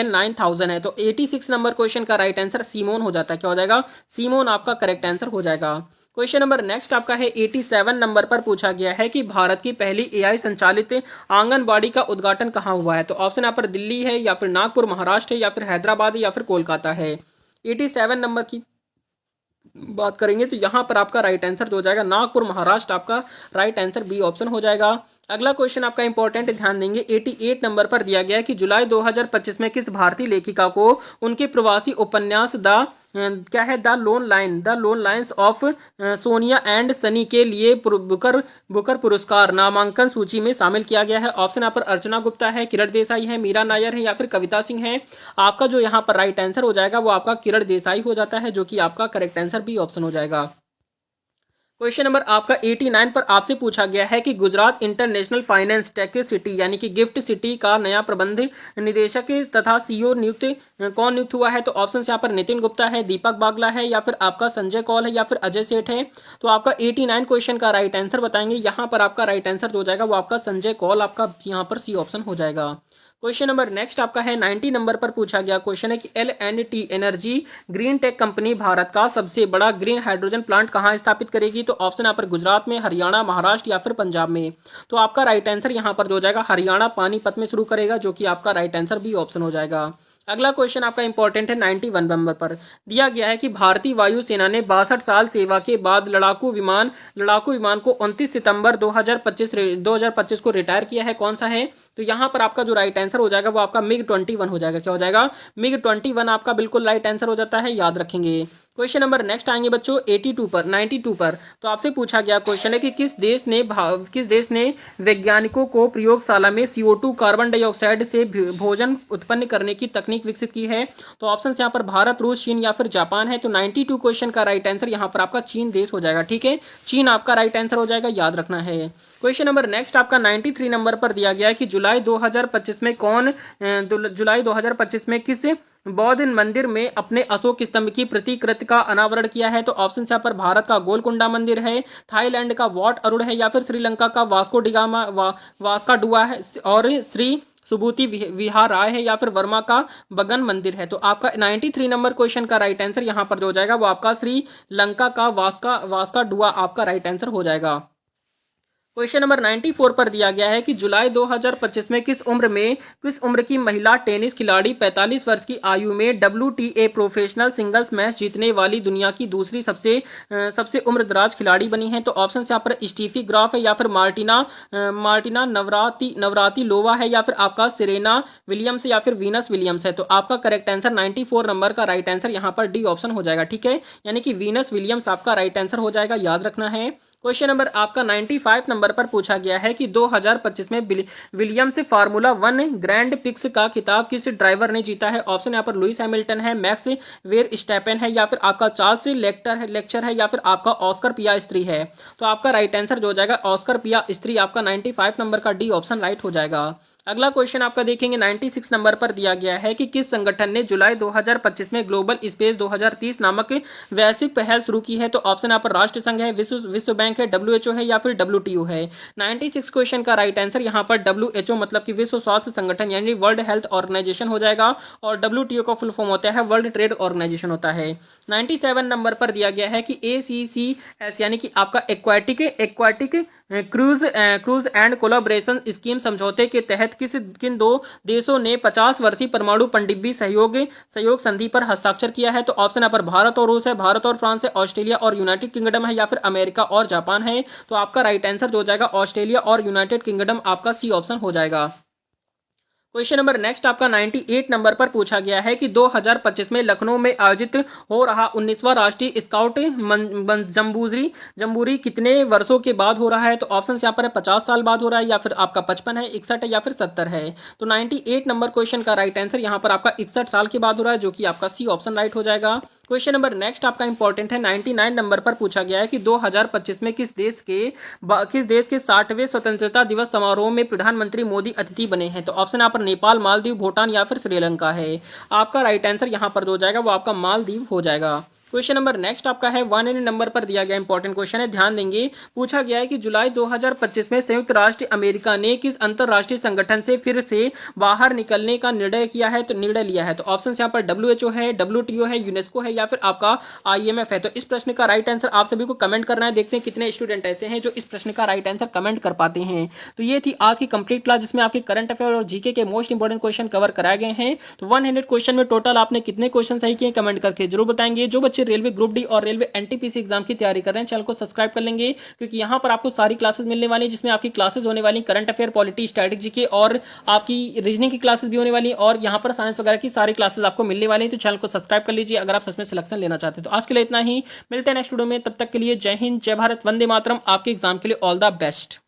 9000 है। तो 86 नंबर क्वेश्चन का राइट आंसर सीमोन हो जाता है। क्या हो जाएगा, सीमोन आपका करेक्ट आंसर हो जाएगा। क्वेश्चन नंबर नेक्स्ट आपका है 87 नंबर पर पूछा गया है कि भारत की पहली एआई संचालित आंगनबाड़ी का उद्घाटन कहां हुआ है। तो ऑप्शन यहाँ पर दिल्ली है, या फिर नागपुर महाराष्ट्र है, या फिर हैदराबाद है, या फिर कोलकाता है। 87 नंबर की बात करेंगे तो यहां पर आपका राइट आंसर जो हो जाएगा नागपुर महाराष्ट्र आपका राइट आंसर बी ऑप्शन हो जाएगा। अगला क्वेश्चन आपका इंपॉर्टेंट ध्यान देंगे 88 नंबर पर दिया गया है कि जुलाई 2025 में किस भारतीय लेखिका को उनके प्रवासी उपन्यास the loan lines of Sonia and Sunny के लिए बुकर पुरस्कार नामांकन सूची में शामिल किया गया है। ऑप्शन यहाँ पर अर्चना गुप्ता है, किरण देसाई है, मीरा नायर है, या फिर कविता सिंह है। आपका जो यहाँ पर राइट आंसर हो जाएगा वो आपका किरण देसाई हो जाता है, जो कि आपका करेक्ट आंसर बी ऑप्शन हो जाएगा। क्वेश्चन नंबर आपका 89 पर आपसे पूछा गया है कि Gujarat international finance tech city यानी कि गिफ्ट सिटी का नया प्रबंध निदेशक तथा सीईओ कौन नियुक्त हुआ है। तो ऑप्शन यहाँ पर नितिन गुप्ता है, दीपक बागला है, या फिर आपका संजय कौल है, या फिर अजय सेठ है। तो आपका 89 क्वेश्चन का राइट आंसर बताएंगे। यहाँ पर आपका राइट आंसर जो हो जाएगा वो आपका संजय कौल आपका यहाँ पर सी ऑप्शन हो जाएगा। क्वेश्चन नंबर नेक्स्ट आपका है 90 नंबर पर पूछा गया क्वेश्चन है कि L&T energy green tech company Bharat का सबसे बड़ा ग्रीन हाइड्रोजन प्लांट कहां स्थापित करेगी। तो ऑप्शन यहाँ पर गुजरात में, हरियाणा, महाराष्ट्र या फिर पंजाब में। तो आपका राइट आंसर यहाँ पर जो हो जाएगा हरियाणा पानीपत में शुरू करेगा, जो कि आपका राइट आंसर बी ऑप्शन हो जाएगा। अगला क्वेश्चन आपका इंपॉर्टेंट है 91 नंबर पर दिया गया है कि भारतीय वायुसेना ने 62 साल सेवा के बाद लड़ाकू विमान को 29 सितंबर 2025 को रिटायर किया है। कौन सा है। तो यहाँ पर आपका जो राइट आंसर हो जाएगा वो आपका MiG-21 हो जाएगा। क्या हो जाएगा, MiG-21 आपका बिल्कुल राइट आंसर हो जाता है, याद रखेंगे। क्वेश्चन नंबर नेक्स्ट आएंगे बच्चों 92 पर। तो आपसे पूछा गया क्वेश्चन है कि किस देश ने वैज्ञानिकों को प्रयोगशाला में CO2 कार्बन डाइऑक्साइड से भोजन उत्पन्न करने की तकनीक विकसित की है। तो ऑप्शन यहाँ पर भारत, रूस, चीन या फिर जापान है। तो 92 क्वेश्चन का राइट आंसर यहाँ पर आपका चीन देश हो जाएगा। ठीक है, चीन आपका राइट आंसर हो जाएगा, याद रखना है। क्वेश्चन नंबर नेक्स्ट आपका 93 नंबर पर दिया गया है कि जुलाई 2025 में किस बौद्ध मंदिर में अपने अशोक स्तंभ की प्रतिकृति का अनावरण किया है। तो ऑप्शन यहाँ पर भारत का गोलकुंडा मंदिर है, थाईलैंड का वॉट अरुण है, या फिर श्रीलंका का वास्का डुआ है, और श्री सुबूति विहार राय है, या फिर वर्मा का बगन मंदिर है। तो आपका 93 नंबर क्वेश्चन का राइट आंसर यहाँ पर जो हो जाएगा वो आपका श्रीलंका का वास्का डुआ आपका राइट आंसर हो जाएगा। क्वेश्चन नंबर 94 पर दिया गया है कि जुलाई 2025 में किस उम्र की महिला टेनिस खिलाड़ी 45 वर्ष की आयु में WTA प्रोफेशनल सिंगल्स मैच जीतने वाली दुनिया की दूसरी सबसे उम्रदराज खिलाड़ी बनी है? तो ऑप्शन यहाँ पर स्टीफी ग्राफ है, या फिर मार्टिना नवरातिलोवा है, या फिर आपका सिरेना विलियम्स, या फिर वीनस विलियम्स है। तो आपका करेक्ट आंसर 94 नंबर का राइट आंसर यहाँ पर डी ऑप्शन हो जाएगा। ठीक है, यानी कि वीनस विलियम्स आपका राइट आंसर हो जाएगा, याद रखना है। क्वेश्चन नंबर आपका 95 नंबर पर पूछा गया है कि 2025 में विलियम्स फार्मूला 1 ग्रैंड पिक्स का खिताब किस ड्राइवर ने जीता है? ऑप्शन यहाँ पर लुइस हैमिल्टन है, मैक्स वेर स्टेपन है, या फिर आपका चार्ल्स लेक्चर है, या फिर आपका ऑस्कर पियास्त्री है। तो आपका राइट आंसर जो हो जाएगा ऑस्कर पियास्त्री, आपका 95 नंबर का डी ऑप्शन राइट हो जाएगा। अगला क्वेश्चन आपका देखेंगे 96 नंबर पर दिया गया है कि किस संगठन ने जुलाई 2025 में ग्लोबल स्पेस 2030 नामक वैश्विक पहल शुरू की है? तो ऑप्शन यहाँ पर राष्ट्र संघ है, विश्व बैंक है, WHO है, या फिर WTO है। 96 क्वेश्चन का राइट आंसर यहाँ पर WHO मतलब कि विश्व स्वास्थ्य संगठन यानी वर्ल्ड हेल्थ ऑर्गेनाइजेशन हो जाएगा, और WTO का फुल फॉर्म होता है वर्ल्ड ट्रेड ऑर्गेनाइजेशन होता है। 97 नंबर पर दिया गया है कि ACCS यानी कि आपका aquatic cruise and collaboration scheme समझौते के तहत किन दो देशों ने 50 वर्षीय परमाणु पनडुब्बी सहयोग संधि पर हस्ताक्षर किया है? तो ऑप्शन यहाँ पर भारत और रूस है, भारत और फ्रांस है, ऑस्ट्रेलिया और यूनाइटेड किंगडम है, या फिर अमेरिका और जापान है। तो आपका राइट आंसर जो हो जाएगा ऑस्ट्रेलिया और यूनाइटेड किंगडम, आपका सी ऑप्शन हो जाएगा। क्वेश्चन नंबर नेक्स्ट आपका 98 नंबर पर पूछा गया है कि 2025 में लखनऊ में आयोजित हो रहा 19वां राष्ट्रीय स्काउट जम्बूरी कितने वर्षों के बाद हो रहा है? तो ऑप्शन यहाँ पर है 50 साल बाद हो रहा है, या फिर आपका 55 है, 61 है, या फिर 70 है। तो 98 नंबर क्वेश्चन का राइट आंसर यहाँ पर आपका 61 साल के बाद हो रहा है, जो कि आपका सी ऑप्शन राइट हो जाएगा। क्वेश्चन नंबर नेक्स्ट आपका इंपॉर्टेंट है 99 नंबर पर पूछा गया है कि 2025 में किस देश के 60वें स्वतंत्रता दिवस समारोह में प्रधानमंत्री मोदी अतिथि बने हैं? तो ऑप्शन यहाँ पर नेपाल, मालदीव, भूटान, या फिर श्रीलंका है। आपका राइट आंसर यहाँ पर जो हो जाएगा वो आपका मालदीव हो जाएगा। क्वेश्चन नंबर नेक्स्ट आपका है 1 नंबर पर दिया गया इंपॉर्टेंट क्वेश्चन है, ध्यान देंगे। पूछा गया है कि जुलाई 2025 में संयुक्त राष्ट्र अमेरिका ने किस अंतरराष्ट्रीय संगठन से फिर से बाहर निकलने का निर्णय लिया है? तो ऑप्शन यहाँ पर WHO है, WTO है, यूनेस्को है, या फिर आपका IMF है। तो इस प्रश्न का राइट आंसर आप सभी को कमेंट करना है। देखते हैं कितने स्टूडेंट ऐसे हैं जो इस प्रश्न का राइट आंसर कमेंट कर पाते हैं। तो ये थी आज की कंप्लीट क्लास, जिसमें आपके करंट अफेयर और जीके के मोस्ट इंपोर्टेंट क्वेश्चन कवर कराए गए हैं। तो 100 क्वेश्चन में टोटल आपने कितने क्वेश्चन सही किए कमेंट करके जरूर बताएंगे। जो बच्चे रेलवे ग्रुप डी और रेलवे NTPC एग्जाम की तैयारी कर रहे हैं चैनल को सब्सक्राइब कर लेंगे, क्योंकि यहां पर आपको सारी क्लासेस मिलने वाली हैं, जिसमें आपकी क्लासेस होने वाली करंट अफेयर, पॉलिटी, स्ट्रेटजी के, और आपकी रीजनिंग की क्लासेस भी होने वाली, और यहां पर साइंस वगैरह की सारी क्लासेस आपको मिलने वाली हैं। तो चैनल को सब्सक्राइब कर लीजिए अगर आप सच में सिलेक्शन लेना चाहते हैं। तो आज के लिए इतना ही, मिलते हैं नेक्स्ट वीडियो में, तब तक के लिए जय हिंद, जय भारत, वंदे मातरम। आपके एग्जाम के लिए ऑल द बेस्ट।